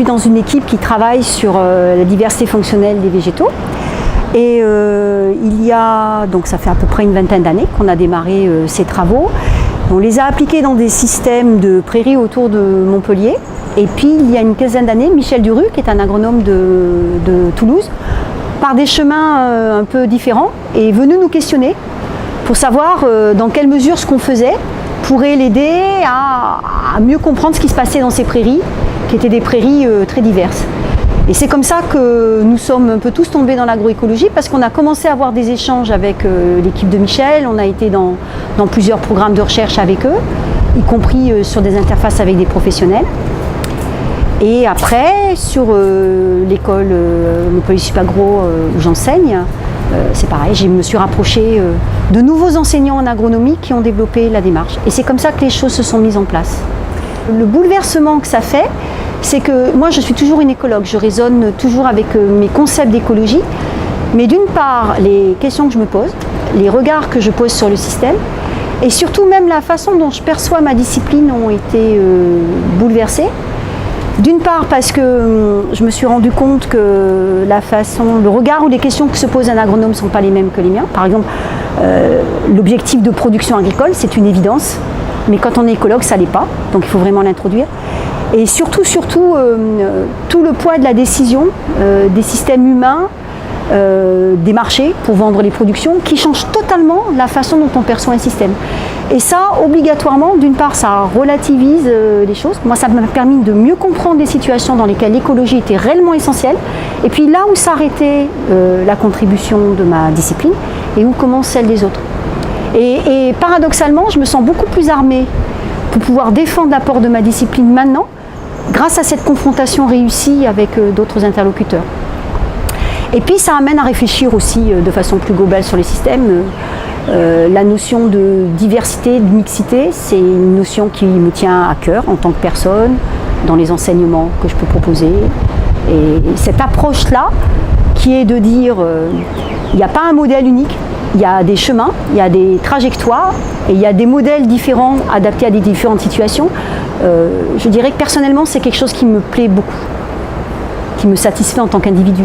suis dans une équipe qui travaille sur la diversité fonctionnelle des végétaux. Et il y a, donc ça fait à peu près une vingtaine d'années qu'on a démarré ces travaux. On les a appliqués dans des systèmes de prairies autour de Montpellier. Et puis il y a une quinzaine d'années, Michel Duru, qui est un agronome de Toulouse, par des chemins un peu différents, est venu nous questionner pour savoir dans quelle mesure ce qu'on faisait pourrait l'aider à mieux comprendre ce qui se passait dans ces prairies, qui étaient des prairies très diverses. Et c'est comme ça que nous sommes un peu tous tombés dans l'agroécologie, parce qu'on a commencé à avoir des échanges avec l'équipe de Michel, on a été dans plusieurs programmes de recherche avec eux, y compris sur des interfaces avec des professionnels. Et après, sur l'école Montpellier Supagro où j'enseigne, c'est pareil, je me suis rapprochée de nouveaux enseignants en agronomie qui ont développé la démarche. Et c'est comme ça que les choses se sont mises en place. Le bouleversement que ça fait, c'est que moi je suis toujours une écologue, je raisonne toujours avec mes concepts d'écologie, mais d'une part les questions que je me pose, les regards que je pose sur le système, et surtout même la façon dont je perçois ma discipline ont été bouleversées. D'une part parce que je me suis rendu compte que le regard ou les questions que se pose un agronome ne sont pas les mêmes que les miens. Par exemple, l'objectif de production agricole, c'est une évidence, mais quand on est écologue, ça ne l'est pas, donc il faut vraiment l'introduire. Et surtout, tout le poids de la décision des systèmes humains, des marchés pour vendre les productions, qui changent totalement la façon dont on perçoit un système. Et ça, obligatoirement, d'une part, ça relativise les choses. Moi, ça m'a permis de mieux comprendre les situations dans lesquelles l'écologie était réellement essentielle. Et puis là où s'arrêtait la contribution de ma discipline et où commence celle des autres. Et paradoxalement, je me sens beaucoup plus armée pour pouvoir défendre l'apport de ma discipline maintenant, grâce à cette confrontation réussie avec d'autres interlocuteurs. Et puis ça amène à réfléchir aussi de façon plus globale sur les systèmes. La notion de diversité, de mixité, c'est une notion qui me tient à cœur en tant que personne, dans les enseignements que je peux proposer. Et cette approche-là, qui est de dire il n'y a pas un modèle unique, il y a des chemins, il y a des trajectoires, et il y a des modèles différents adaptés à des différentes situations. Je dirais que personnellement, c'est quelque chose qui me plaît beaucoup, qui me satisfait en tant qu'individu.